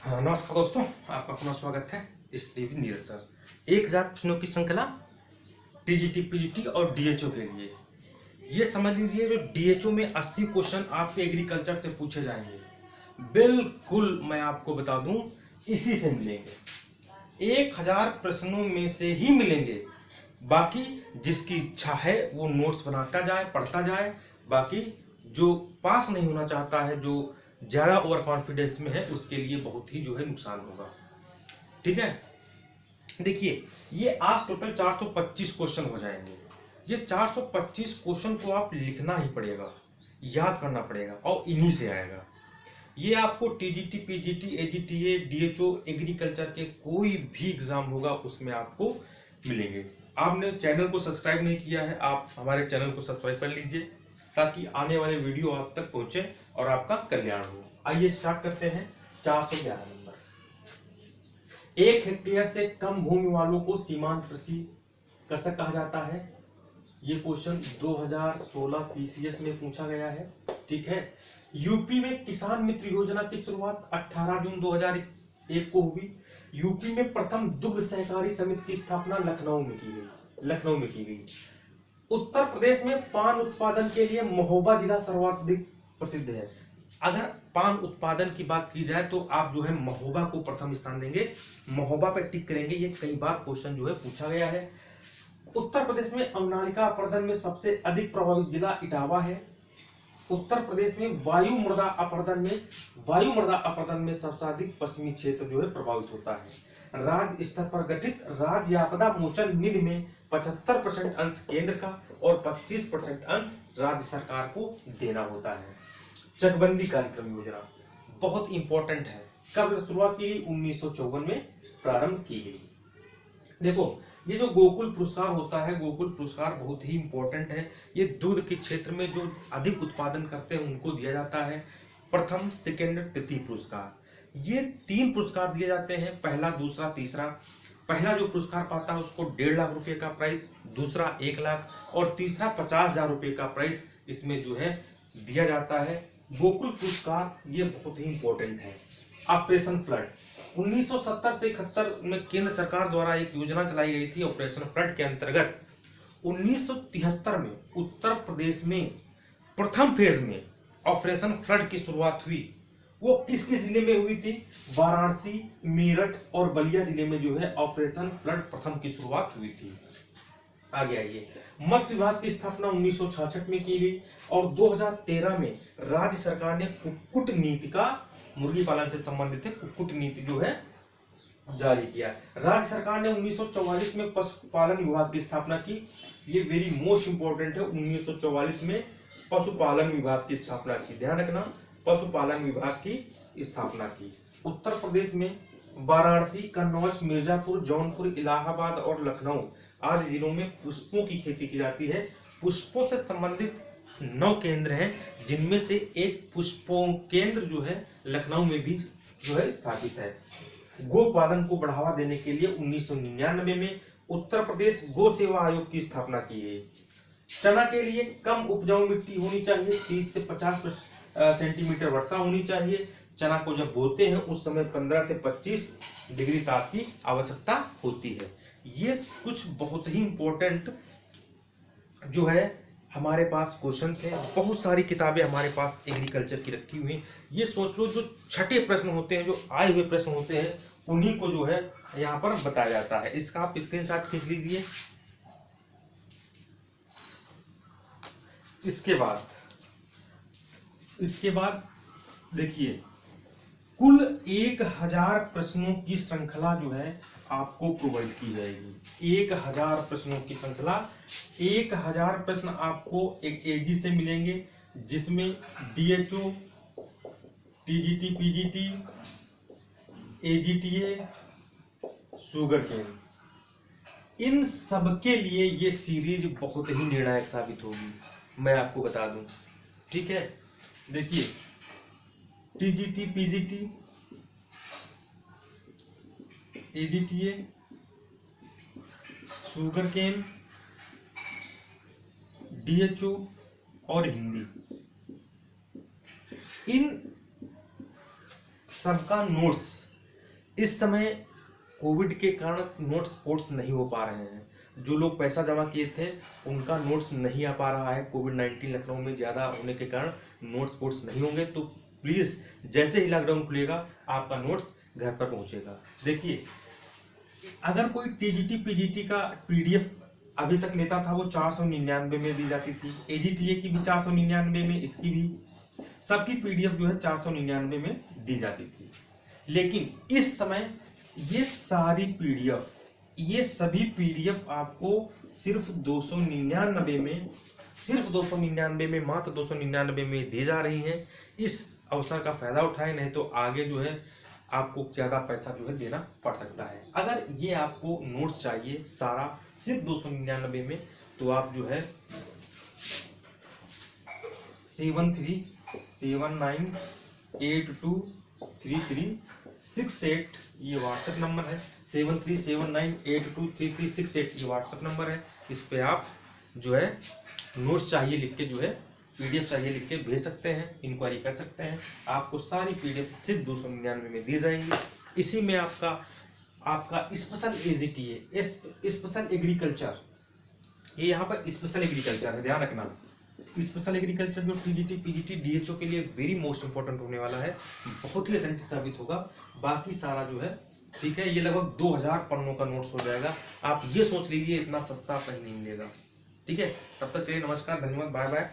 हाँ, नमस्कार दोस्तों, आपका पुनः स्वागत है इस टीवी नीरज सर। 1000 प्रश्नों की श्रृंखला टीजीटी, पीजीटी और डीएचओ के लिए। ये समझ लीजिए, जो डीएचओ में 80 क्वेश्चन आपके एग्रीकल्चर से पूछे जाएंगे, बिल्कुल मैं आपको बता दूं, इसी से मिलेंगे। 1000 प्रश्नों में से ही मिलेंगे। बाकी जिसकी इच्छा है वो नोट्स बनाता जाए, पढ़ता जाए। बाकी जो पास नहीं होना चाहता है, जो ज़्यादा ओवर कॉन्फिडेंस में है, उसके लिए बहुत ही जो है नुकसान होगा। ठीक है, देखिए ये आज टोटल 425 क्वेश्चन हो जाएंगे। ये 425 क्वेश्चन को आप लिखना ही पड़ेगा, याद करना पड़ेगा, और इन्हीं से आएगा। ये आपको TGT, PGT, AGTA, DHO, agriculture के कोई भी एग्जाम होगा उसमें आपको मिलेंगे। आपने चैनल को सब्सक्राइब नहीं किया है, आप हमारे चैनल को सब्सक्राइब कर लीजिए ताकि आने वाले वीडियो आप तक पहुंचे और आपका कल्याण हो। आइए स्टार्ट करते हैं। 411 नंबर। 1 हेक्टेयर से कम भूमि वालों को सीमांत कृषि कृषक कहा जाता है। ये क्वेश्चन 2016 पीसीएस में पूछा गया है। ठीक है, यूपी में किसान मित्र योजना की शुरुआत 18 जून 2001 को हुई। यूपी में प्रथम दुग्ध सहकारी समिति की स्थापना लखनऊ में की गई। उत्तर प्रदेश में पान उत्पादन के लिए महोबा जिला सर्वाधिक प्रसिद्ध है। अगर पान उत्पादन की बात की जाए तो आप जो है महोबा को प्रथम स्थान देंगे, महोबा पर टिक करेंगे। ये कई बार क्वेश्चन जो है पूछा गया है। उत्तर प्रदेश में अम्लनालिका अपर्दन में सबसे अधिक प्रभावित जिला इटावा है। उत्तर प्रदेश में वायु मृदा अपरदन में सबसे अधिक पश्चिमी क्षेत्र जो है प्रभावित होता है। राज्य स्तर पर गठित राज्य आपदा मोचन निधि में 75% अंश केंद्र का और 25% अंश राज्य सरकार को देना होता है। चकबंदी कार्यक्रम योजना बहुत इंपॉर्टेंट है। कब शुरुआत की गई? 1954 में प्रारंभ की गई। देखो, ये जो गोकुल पुरस्कार होता है, गोकुल पुरस्कार बहुत ही इंपॉर्टेंट है। ये दूध के क्षेत्र में जो अधिक उत्पादन करते हैं उनको दिया जाता है। प्रथम, सेकेंड, तृतीय पुरस्कार, ये 3 पुरस्कार दिए जाते हैं। पहला, दूसरा, तीसरा। पहला जो पुरस्कार पाता है उसको 1.5 लाख रुपए का प्राइस, दूसरा 1 लाख और तीसरा 50,000 रुपए का प्राइस इसमें जो है दिया जाता है। गोकुल पुरस्कार ये बहुत ही इंपॉर्टेंट है। ऑपरेशन फ्लड 1970 से 71 में केंद्र सरकार द्वारा एक योजना चलाई गई थी। ऑपरेशन फ्लड के अंतर्गत 1973 में उत्तर प्रदेश में प्रथम फेज में ऑपरेशन फ्लड की शुरुआत हुई। वो किस किस जिले में हुई थी? वाराणसी, मेरठ और बलिया जिले में जो है ऑपरेशन फ्लड प्रथम की शुरुआत हुई थी। आगे आइए, मत्स्य विभाग की स्थापना 1966 में की गई और 2013 में राज्य सरकार ने कुक्कुट नीति का, मुर्गी पालन से संबंधित है, कुक्कुट नीति जो है जारी किया। राज्य सरकार ने 1944 में पशुपालन विभाग की स्थापना की। ये वेरी मोस्ट इंपॉर्टेंट है। 1944 में पशुपालन विभाग की स्थापना की, ध्यान रखना, पशुपालन विभाग की स्थापना की। उत्तर प्रदेश में वाराणसी, कन्नौज, मिर्जापुर, जौनपुर, इलाहाबाद और लखनऊ आदि जिलों में पुष्पों की खेती की जाती है। पुष्पों से संबंधित 9 केंद्र हैं, जिनमें से एक पुष्पों केंद्र जो है लखनऊ में भी जो है स्थापित है। गो पालन को बढ़ावा देने के लिए 1999 में उत्तर प्रदेश गो सेवा आयोग की स्थापना की गई। चना के लिए कम उपजाऊ मिट्टी होनी चाहिए, 30 से 50 सेंटीमीटर वर्षा होनी चाहिए। चना को जब बोते हैं उस समय 15 से 25 डिग्री ताप की आवश्यकता होती है। ये कुछ बहुत ही इंपॉर्टेंट जो है हमारे पास क्वेश्चन थे। बहुत सारी किताबें हमारे पास एग्रीकल्चर की रखी हुई हैं। ये सोच लो, जो छठे प्रश्न होते हैं, जो आए हुए प्रश्न होते हैं, उन्हीं को जो है यहाँ पर बताया जाता है। इसका आप स्क्रीनशॉट खींच लीजिए। इसके बाद देखिए, कुल 1000 प्रश्नों की श्रृंखला जो है आपको प्रोवाइड की जाएगी। 1000 प्रश्नों की श्रृंखला, 1000 प्रश्न आपको एक एजी से मिलेंगे, जिसमें DHO, TGT, PGT, AGTA, sugar cane, इन सबके लिए ये सीरीज बहुत ही निर्णायक साबित होगी, मैं आपको बता दूं। ठीक है, देखिए, TGT, PGT, AGTA, sugar cane, DHO और हिंदी, इन सबका नोट्स इस समय कोविड के कारण नोट्स पोर्ट्स नहीं हो पा रहे हैं। जो लोग पैसा जमा किए थे उनका नोट्स नहीं आ पा रहा है। कोविड-19 लखनऊ में ज़्यादा होने के कारण नोट्स पोर्ट्स नहीं होंगे। तो प्लीज़ जैसे ही लॉकडाउन खुलेगा आपका नोट्स घर पर पहुंचेगा। देखिए, अगर कोई टीजीटी पीजीटी का पीडीएफ अभी तक लेता था वो 499 में दी जाती थी। एजीटीए की भी 499 में, इसकी भी, सबकी पीडीएफ जो है 499 में दी जाती थी। लेकिन इस समय ये सारी पीडीएफ, ये सभी पीडीएफ आपको सिर्फ 299 में, सिर्फ 299 में, मात्र 299 में दी जा रही हैं। इस अवसर का फायदा उठाएं, नहीं तो आगे जो है आपको ज़्यादा पैसा जो है देना पड़ सकता है। अगर ये आपको नोट्स चाहिए सारा सिर्फ 299 में, तो आप जो है 7379823368 ये व्हाट्सएप नंबर है। 7379823368 ये व्हाट्सएप नंबर है। इस पे आप जो है नोट्स चाहिए लिख के, जो है पीडीएफ चाहिए लिख के भेज सकते हैं, इंक्वायरी कर सकते हैं। आपको सारी पीडीएफ सिर्फ 299 में दी जाएंगी। इसी में आपका स्पेशल एजीटीए, स्पेशल एग्रीकल्चर, ये यहाँ पर स्पेशल एग्रीकल्चर है, ध्यान रखना। स्पेशल एग्रीकल्चर जो टीजीटी पीजीटी डीएचओ के लिए वेरी मोस्ट इंपॉर्टेंट होने वाला है, बहुत ही अथेंटिक साबित होगा। बाकी सारा जो है ठीक है, ये लगभग 2000 पन्नों का नोट्स हो जाएगा। आप ये सोच लीजिए इतना सस्ता कहीं नहीं मिलेगा। ठीक है, तब तक के लिए नमस्कार, धन्यवाद, बाय बाय।